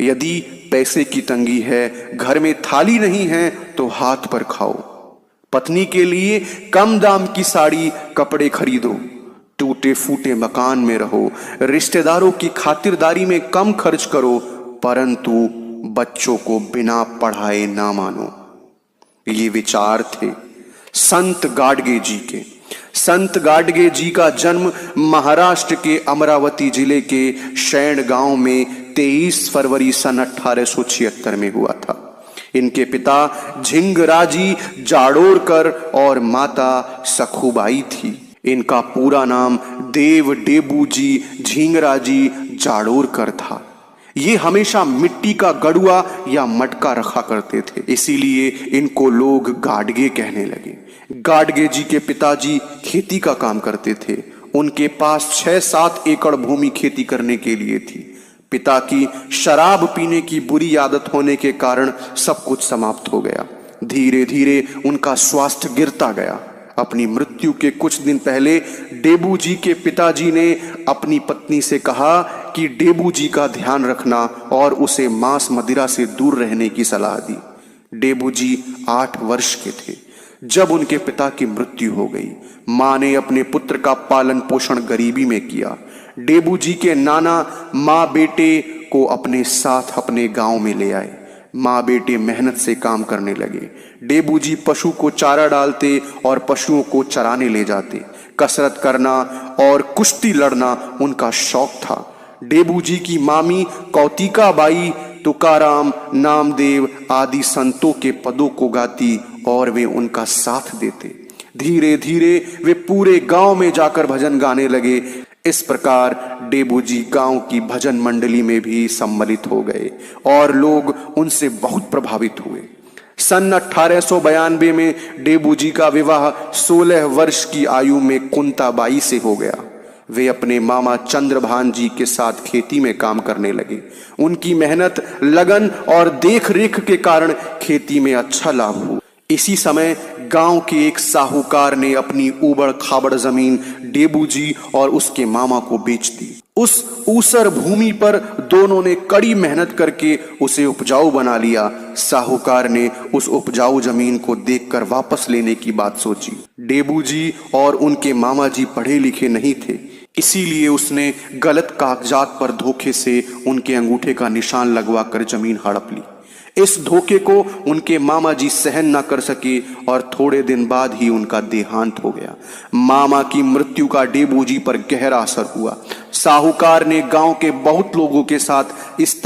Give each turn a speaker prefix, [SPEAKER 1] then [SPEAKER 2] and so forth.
[SPEAKER 1] यदि पैसे की तंगी है, घर में थाली नहीं है तो हाथ पर खाओ। पत्नी के लिए कम दाम की साड़ी कपड़े खरीदो। टूटे फूटे मकान में रहो। रिश्तेदारों की खातिरदारी में कम खर्च करो, परंतु बच्चों को बिना पढ़ाए ना मानो। ये विचार थे संत गाडगे जी के। संत गाडगे जी का जन्म महाराष्ट्र के अमरावती जिले के शैण गांव में 23 फरवरी सन 1876 में हुआ था। इनके पिता झिंगराजी जाड़ोरकर और माता सखुबाई थी। इनका पूरा नाम देव डेबूजी झिंगराजी जाड़ोरकर था। ये हमेशा मिट्टी का गड़ुआ या मटका रखा करते थे, इसीलिए इनको लोग गाडगे कहने लगे। गाडगे जी के पिताजी खेती का काम करते थे। उनके पास 6-7 एकड़ भूमि खेती करने के लिए थी। पिता की शराब पीने की बुरी आदत होने के कारण सब कुछ समाप्त हो गया। धीरे धीरे उनका स्वास्थ्य गिरता गया। अपनी मृत्यु के कुछ दिन पहले डेबू जी के पिताजी ने अपनी पत्नी से कहा कि डेबू जी का ध्यान रखना और उसे मांस मदिरा से दूर रहने की सलाह दी। डेबू जी 8 वर्ष के थे जब उनके पिता की मृत्यु हो गई। मां ने अपने पुत्र का पालन पोषण गरीबी में किया। डेबू जी के नाना मां बेटे को अपने साथ अपने गांव में ले आए। माँ बेटे मेहनत से काम करने लगे। डेबू जी पशु को चारा डालते और पशुओं को चराने ले जाते। कसरत करना और कुश्ती लड़ना उनका शौक था। डेबू जी की मामी कौतिका बाई तुकाराम, नामदेव आदि संतों के पदों को गाती और वे उनका साथ देते। धीरे धीरे वे पूरे गांव में जाकर भजन गाने लगे। इस प्रकार डेबू जी गांव की भजन मंडली में भी सम्मिलित हो गए और लोग उनसे बहुत प्रभावित हुए। सन 1892 में डेबू जी का विवाह 16 वर्ष की आयु में कुंताबाई से हो गया। वे अपने मामा चंद्रभान जी के साथ खेती में काम करने लगे। उनकी मेहनत, लगन और देखरेख के कारण खेती में अच्छा लाभ हुआ। इसी समय गांव के एक साहूकार ने अपनी ऊबड़ खाबड़ जमीन डेबू जी और उसके मामा को बेच दी। उस ऊसर भूमि पर दोनों ने कड़ी मेहनत करके उसे उपजाऊ बना लिया। साहूकार ने उस उपजाऊ जमीन को देखकर वापस लेने की बात सोची। डेबू जी और उनके मामा जी पढ़े लिखे नहीं थे, इसीलिए उसने गलत कागजात पर धोखे से उनके अंगूठे का निशान लगवाकर जमीन हड़प ली। इस धोखे को उनके मामा जी सहन न कर सके और थोड़े दिन बाद ही उनका देहांत हो गया। मामा की मृत्यु का डेबू जी पर गहरा असर हुआ। साहूकार ने गांव के बहुत लोगों के साथ इस